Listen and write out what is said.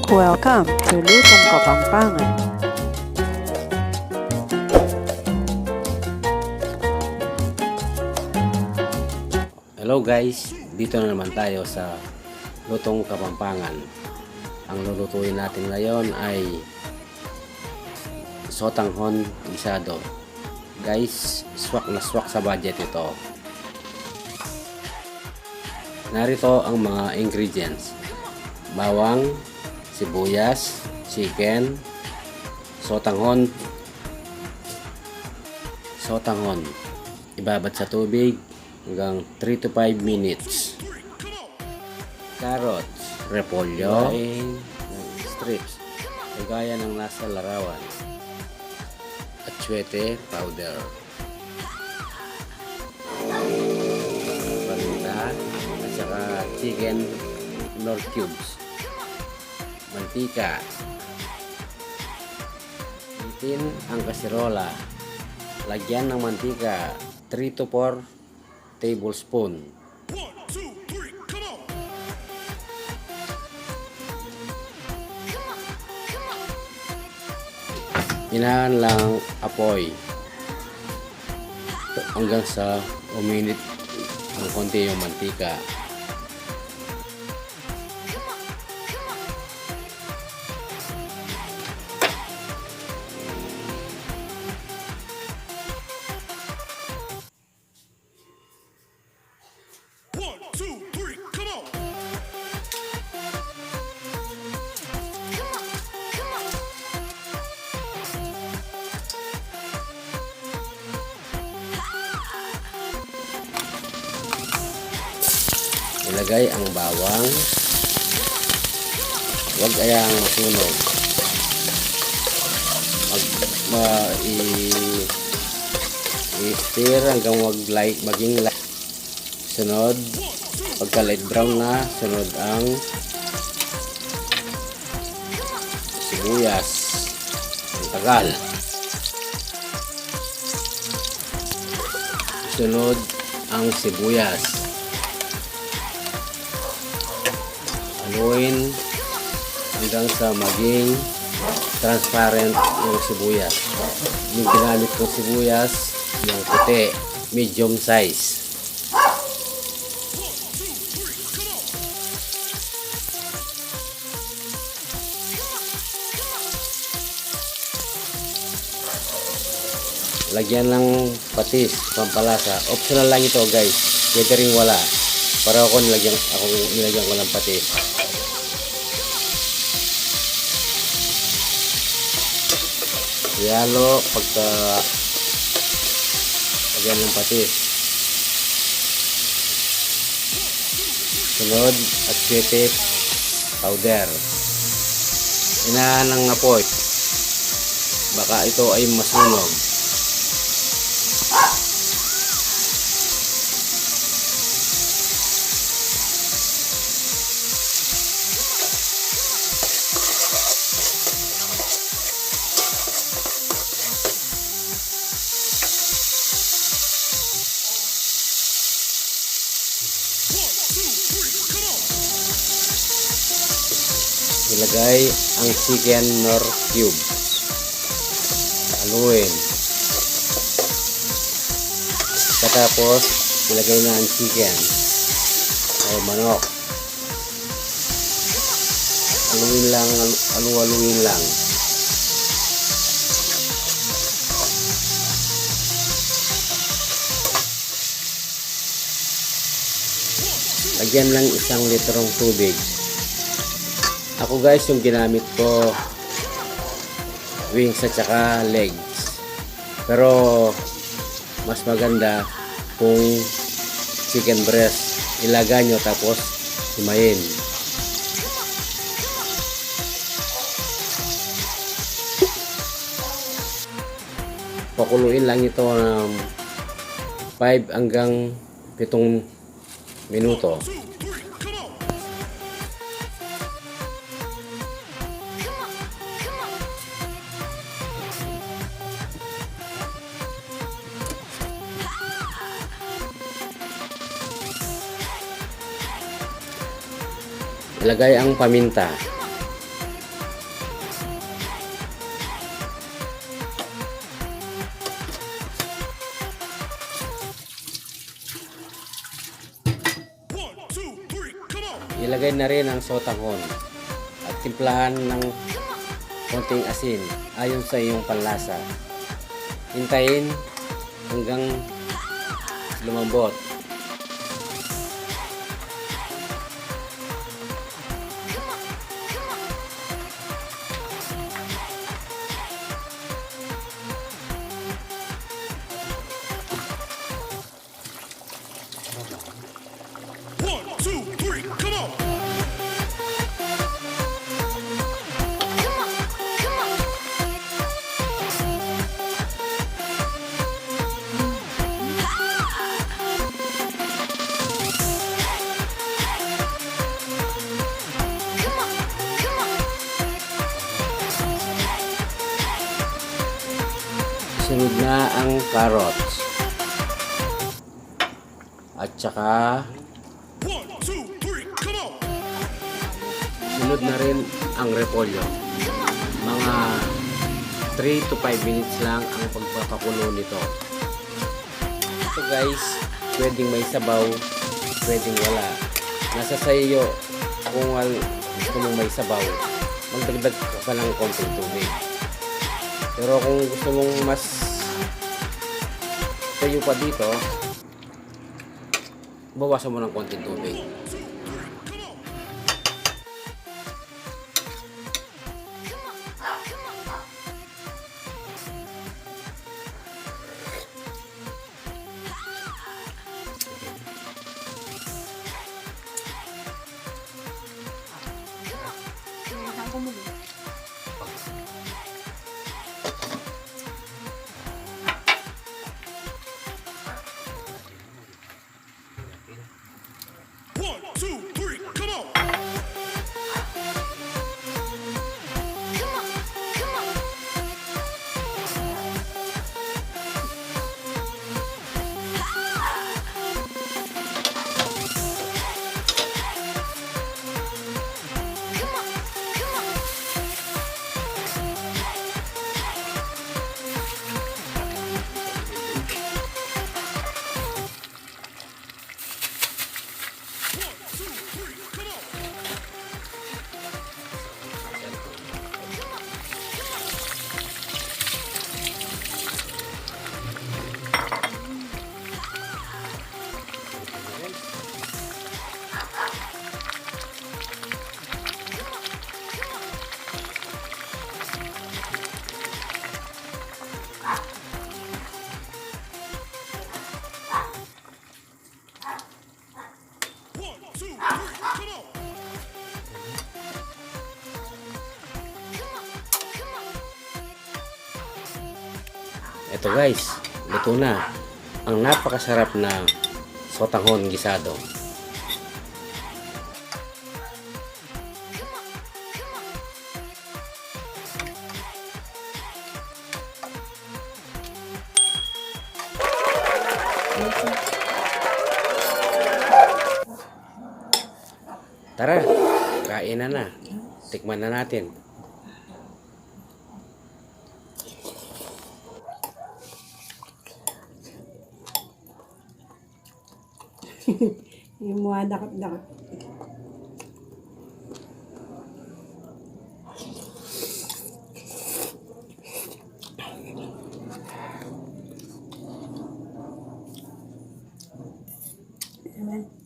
Welcome to Lutong Kapampangan. Hello guys, dito na naman tayo sa Lutong Kapampangan. Ang lulutuin natin ngayon ay sotanghon gisado. Guys, swak na swak sa budget ito. Narito ang mga ingredients: bawang, sibuyas, chicken, sotanghon. Ibabad sa tubig hanggang 3 to 5 minutes. Carrots, repolyo, strips, gaya ng nasa larawan. Atsuete powder, paminta, at saka chicken nor cubes, mantika. Itin ang kasirola. Lagyan ng mantika 3 to 4 tablespoon. Inahan lang apoy hanggang sa uminit ng konti yung mantika. Ilagay ang bawang. Huwag ayang masunog. I-stir hanggang maging light. Sunod, pagka light brown na, sunod ang sibuyas. Ang tagal. Sunod ang sibuyas. Haluin hanggang sa maging transparent yung sibuyas. Yung ginamit kong sibuyas, yung puti, medium size. Lagyan ng patis, pampalasa. Optional lang ito guys. Pwede rin wala. Para ako nilagyan ko ng patis. Ihalo pagka lagyan ng patis. Sunod, atsuete powder. Inahan ng apoy. Baka ito ay masunog. Ilagay ang chicken nor cube. Haluin. Katapos, ilagay na ang chicken o manok. Haluin lang. Lagyan lang 1 litrong tubig. Ako guys, yung ginamit ko wings at saka legs. Pero mas maganda kung chicken breast. Ilagay nyo tapos himayin. Pakuluin lang ito ng 5 hanggang 7 minuto. Ilagay ang paminta. Ilagay na rin ang sotanghon at timplahan ng konting asin ayon sa iyong panlasa. Hintayin hanggang lumambot. Sunod na ang carrots. At saka sunod na rin ang repolyo. Mga 3 to 5 minutes lang ang pagpapakulo nito. So guys, pwedeng may sabaw, pwedeng wala. Nasa sa iyo kung gusto mong may sabaw, magdagdag ka pa ng konting tubig. Pero kung gusto mong mas tayo pa dito, bawasan mo ng konting tubig. Ito guys, luto na ang napakasarap na sotanghon gisado. Tara, kain na. Tikman na natin. Yung mga dakap-dakap. Amen.